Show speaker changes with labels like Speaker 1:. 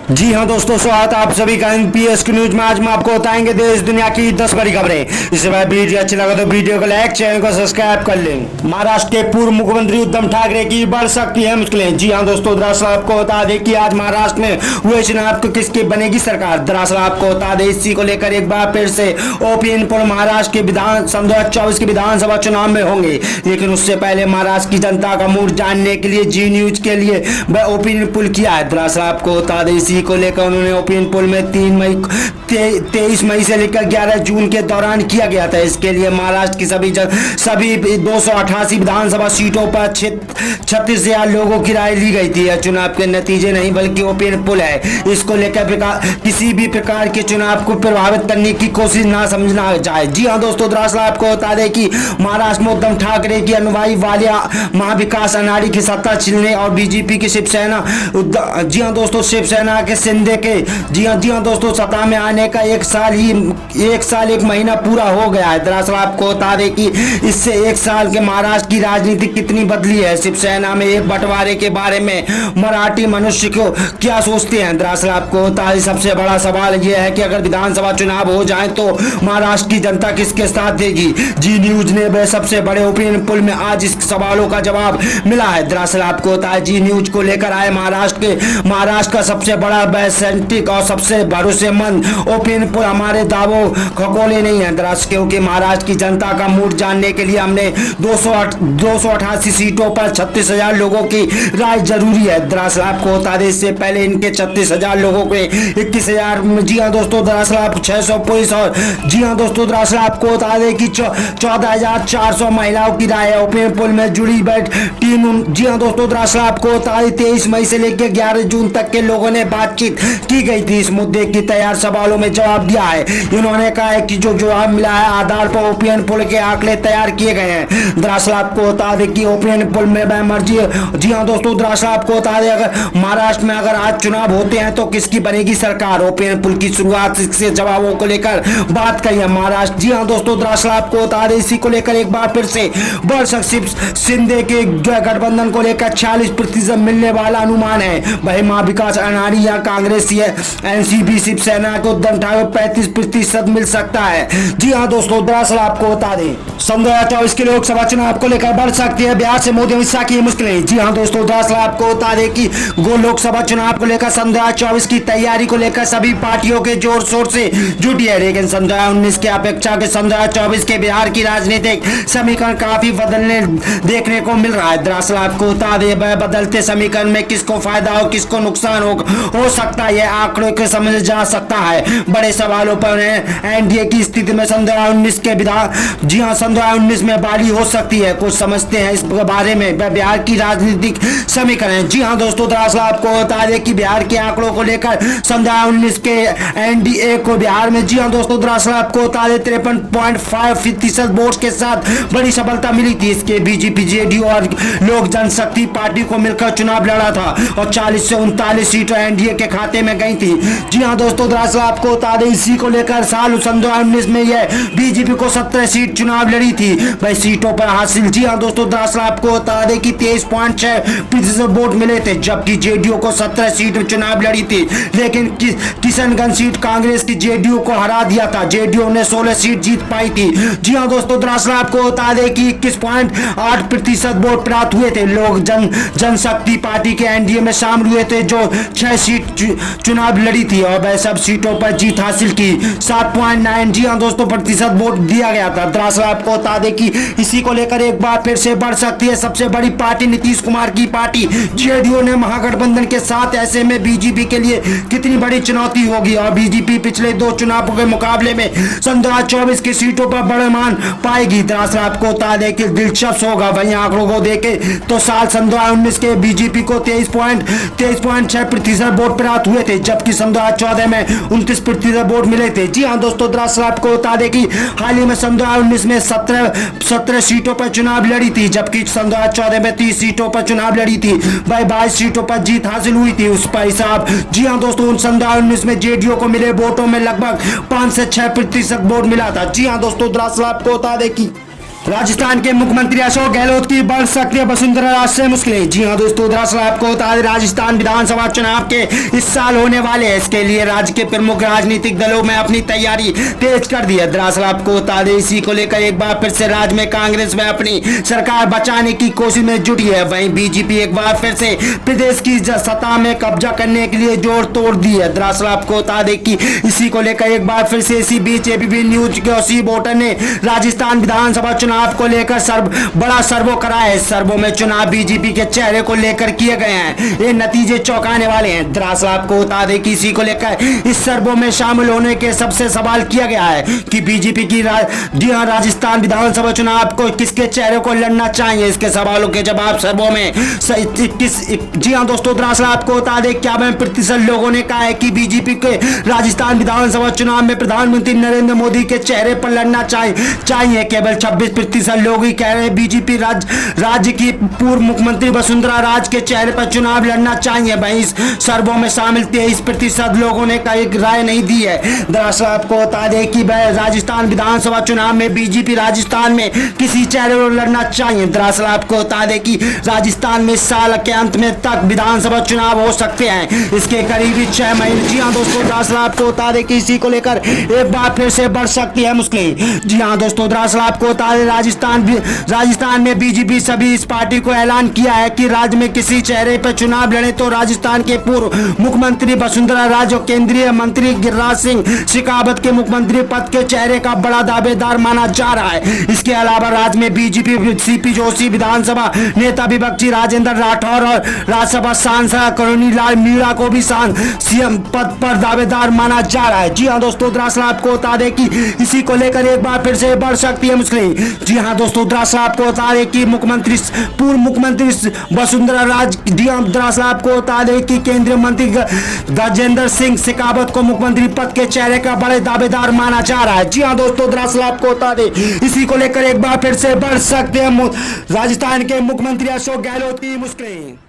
Speaker 1: जी हाँ दोस्तों, स्वागत है आप सभी का एनपीएस की न्यूज में। आज हम आपको बताएंगे देश दुनिया की 10 बड़ी खबरें। इससे पहले वीडियो अच्छी लगा तो वीडियो को लाइक, चैनल को सब्सक्राइब कर लें। महाराष्ट्र के पूर्व मुख्यमंत्री उद्धव ठाकरे की बढ़ सकती है मुश्किलें। जी हाँ दोस्तों, दरअसल आपको बता दें कि आज महाराष्ट्र में हुए चुनाव को किसकी बनेगी सरकार। दरअसल आपको बता दें, इसी को लेकर एक बार फिर से ओपिनियन पोल महाराष्ट्र के विधान 2024 के विधानसभा चुनाव में होंगे। लेकिन उससे पहले महाराष्ट्र की जनता का मूड जानने के लिए जी न्यूज के लिए वह ओपिनियन पोल किया है। दरअसल आपको बता दें, इसी को लेकर उन्होंने ओपिनियन पोल में 23 मई से लेकर 11 जून के दौरान किया गया था। इसके लिए महाराष्ट्र की सभी 288 विधानसभा सीटों पर 36,000 लोगों की राय ली गई थी। यह चुनाव के नतीजे नहीं बल्कि ओपिनियन पोल है। इसको लेकर किसी भी प्रकार के चुनाव को प्रभावित करने की कोशिश ना समझना जाए। जी हाँ दोस्तों, दरअसल आपको बता दें कि महाराष्ट्र में उद्धव ठाकरे की अनुयायी वाले महाविकास अघाड़ी की सत्ता छिनने और बीजेपी की शिवसेना, जी हाँ दोस्तों, शिवसेना के शिंदे के जी हाँ दोस्तों, सत्ता में आने का एक साल एक महीना पूरा हो गया है। दरअसल आपको बता दें कि इससे एक साल के महाराष्ट्र की राजनीति कितनी बदली है। शिवसेना में एक बंटवारे के बारे में मराठी मनुष्य को क्या सोचते हैं। दरअसल आपको बता दें, सबसे बड़ा सवाल यह है कि अगर विधानसभा चुनाव हो जाए तो महाराष्ट्र की जनता किसके साथ देगी। जी न्यूज ने वह सबसे बड़े ओपिनियन पोल में आज इस सवालों का जवाब मिला है। दरअसल आपको बता दें, जी न्यूज को लेकर आए महाराष्ट्र का सबसे बड़ा वैश्विक और सबसे भरोसेमंद ओपिनियन पोल हमारे दावों खगोले नहीं है। दरअसल क्योंकि महाराष्ट्र की जनता का मूड जानने के लिए हमने 288 सीटों पर 36,000 लोगों की राय जरूरी है। दरअसल आपको बता दें, इससे पहले इनके 36,000 लोगों के 21,000, जी हाँ दोस्तों, दरअसल आप 600 पुलिस और जी हाँ दोस्तों, दरअसल आपको बता दें कि 14,400 महिलाओं की राय है। ओपिनियन पोल में जुड़ी टीम, जी हाँ दोस्तों, दरअसल आपको बता दें 23 मई से लेकर 11 जून तक के लोगों ने बातचीत की गई थी। इस मुद्दे की तैयार सवालों में जवाब दिया है। इन्होंने कहा है कि जो जवाब मिला है आधार पर ओपिनियन पोल के आंकड़े तैयार किए गए हैं। दरअसल आपको बता दें कि ओपिनियन पोल में मर्जी, जी हाँ दोस्तों, दरअसल आपको बता दें, अगर महाराष्ट्र में अगर आज चुनाव होते हैं तो किसकी बनेगी सरकार। ओपिनियन पोल की शुरुआत से जवाबों को लेकर बात कही है महाराष्ट्र। जी हाँ दोस्तों, दरअसल आपको बता दें, इसी को लेकर एक बार फिर से बढ़ शिंदे के गठबंधन को लेकर 40% मिलने वाला अनुमान है। वही महाविकास अघाड़ी या कांग्रेस एनसीपी शिवसेना को उद्धव ठाकरे 35% मिल सकता है। जी हाँ दोस्तों, दरअसल आपको बता दें, 2024 के लोकसभा चुनाव को लेकर बढ़ सकती है बिहार से मोदी अमित शाह की मुश्किलें। जी हाँ दोस्तों, दरअसल आपको बता दें कि लोकसभा चुनाव को लेकर 2024 की तैयारी को लेकर सभी पार्टियों के जोर शोर से जुटी है। लेकिन 2019 की अपेक्षा के 2024 के बिहार की राजनीतिक समीकरण काफी बदलने देखने को मिल रहा है। दरअसल आपको बता दें, वह बदलते समीकरण में किसको फायदा हो किसको नुकसान हो सकता है, यह आंकड़ों के समझ जा सकता है। बड़े सवालों पर एनडीए की स्थिति में 2019 के जी हाँ 2019 में बाली हो सकती है। कुछ समझते हैं इस बारे में बिहार की राजनीतिक समीकरण। जी हाँ दोस्तों, दरअसल आपको बता दें कि बिहार के आंकड़ों को लेकर 2019 के एनडीए को बिहार में, जी हाँ दोस्तों, दरअसल आपको बता दें 53.5% वोट के साथ बड़ी सफलता मिली थी। इसके बीजेपी, जेडीयू और लोक जनशक्ति पार्टी को मिलकर चुनाव लड़ा था और 40 से 39 सीटें एनडीए के खाते में गई थी। जी हाँ दोस्तों, दरअसल आपको बता दें, इसी को लेकर साल 2019 में यह बीजेपी को 17 सीट चुनाव लड़ी थी। वह सीटों पर हासिल, जी हाँ दोस्तों, दरअसल आपको बता दें कि 23.6% वोट मिले थे, जबकि जेडीयू को 17 सीट चुनाव लड़ी थी। लेकिन किशनगंज सीट कांग्रेस की जेडीयू को हरा दिया था। जेडीयू ने 16 सीट जीत पाई थी। जी हाँ दोस्तों, दरअसल आपको बता दें कि 21.8% वोट प्राप्त हुए थे। लोक जनशक्ति पार्टी के एनडीए में शामिल हुए थे, जो 6 सीट चुनाव लड़ी थी और वह सब सीटों पर जीत हासिल की। 7.9, जी हाँ दोस्तों, प्रतिशत वोट दिया गया था। दरअसल आपको बता दें कि इसी को लेकर एक बार फिर से बढ़ सकती है सबसे बड़ी पार्टी नीतीश कुमार की पार्टी जेडीयू ने महागठबंधन के साथ। ऐसे में बीजेपी के लिए कितनी बड़ी चुनौती होगी और बीजेपी पिछले 2 चुनावों के मुकाबले में 2024 की सीटों पर बड़े मान पाएगी। दरअसल आपको बता दें कि दिलचस्प होगा वही आंकड़ों को देखे तो साल 2019 के बीजेपी को 23.6% वोट प्राप्त हुए थे, जबकि 2014 में 29% वोट मिले थे। जी हाँ दोस्तों, दरअसल आपको बता दें कि हाल ही में 2019 में 17 सीटों पर चुनाव लड़ी थी, जबकि 2014 में 30 सीटों पर चुनाव लड़ी थी। वह 22 सीटों पर जीत हासिल हुई थी उस पर हिसाब। जी हाँ दोस्तों, 2019 में जेडीयू को मिले वोटों में लगभग 5 से 6% वोट मिला था। जी हाँ दोस्तों, दरअसल आपको बता दें कि राजस्थान के मुख्यमंत्री अशोक गहलोत की बढ़ सकती है वसुंधरा राज से मुश्किलें। जी हां दोस्तों, दरअसल आपको बता दें राजस्थान विधानसभा चुनाव के इस साल होने वाले हैं। इसके लिए राज्य के प्रमुख राजनीतिक दलों में अपनी तैयारी तेज कर दी है। दरअसल आपको बता दें इसी को लेकर एक बार फिर से राज्य में कांग्रेस में अपनी सरकार बचाने की कोशिश में जुटी है। वहीं बीजेपी एक बार फिर से प्रदेश की सत्ता में कब्जा करने के लिए जोर तोड़ दी है। दरअसल आपको बता दें कि इसी को लेकर एक बार फिर से इसी बीच एबीपी न्यूज के सी वोटर ने राजस्थान विधानसभा चुनाव को लेकर बड़ा सर्वे कराया है। सर्वो में चुनाव बीजेपी के चेहरे को लेकर किए गए हैं। ये नतीजे चौंकाने वाले हैं। दरअसल आपको बता दें कि इसी को लेकर इस सर्वो में शामिल होने के सबसे सवाल किया गया है कि बीजेपी की राजस्थान विधानसभा चुनाव को किसके चेहरे को लड़ना चाहिए। इसके सवालों के जवाब सर्वो में जी हाँ दोस्तों, दरअसल आपको बता दें 51% लोगों ने कहा है कि बीजेपी के राजस्थान विधानसभा चुनाव में प्रधानमंत्री नरेंद्र मोदी के चेहरे पर लड़ना चाहिए। केवल 26% लोग ही कह रहे हैं बीजेपी राज्य की पूर्व मुख्यमंत्री वसुंधरा राज के चेहरे पर चुनाव लड़ना चाहिए। वहीं इस सर्वो में शामिल 23% लोगों ने कई राय नहीं दी है। दरअसल आपको बता दें कि राजस्थान विधानसभा चुनाव में बीजेपी राजस्थान में किसी चेहरे पर लड़ना चाहिए। दरअसल आपको बता दें कि राजस्थान में साल के अंत में तक विधानसभा चुनाव हो सकते हैं। इसके करीबी 6 महीने। जी हाँ दोस्तों, दरअसल आपको बता दें कि इसी को लेकर एक बार फिर से बढ़ सकती है मुश्किलें। जी हाँ दोस्तों, दरअसल आपको बता दें राजस्थान में बीजेपी सभी इस पार्टी को ऐलान किया है कि राज्य में किसी चेहरे पर चुनाव लड़े तो राजस्थान के पूर्व मुख्यमंत्री वसुंधरा राज और केंद्रीय मंत्री गिरिराज सिंह शेखावत के मुख्यमंत्री पद के चेहरे का बड़ा दावेदार माना जा रहा है। इसके अलावा राज्य में बीजेपी सीपी जोशी, विधानसभा नेता विपक्षी राजेंद्र राठौर और राज्यसभा सांसद करुणी लाल मीणा को भी सीएम पद पर दावेदार माना जा रहा है। जी हाँ दोस्तों, दरअसल आपको बता दें कि इसी को लेकर एक बार फिर से बढ़ सकती है मुश्किलें। जी हाँ दोस्तों, दरअसल आपको बता दें कि पूर्व मुख्यमंत्री वसुंधरा राज, दरअसल आपको बता दें कि केंद्रीय मंत्री गजेंद्र सिंह शेखावत को मुख्यमंत्री पद के चेहरे का बड़े दावेदार माना जा रहा है। जी हाँ दोस्तों, दरअसल आपको बता दें इसी को लेकर एक बार फिर से बढ़ सकते हैं राजस्थान के मुख्यमंत्री अशोक गहलोत की मुश्किलें।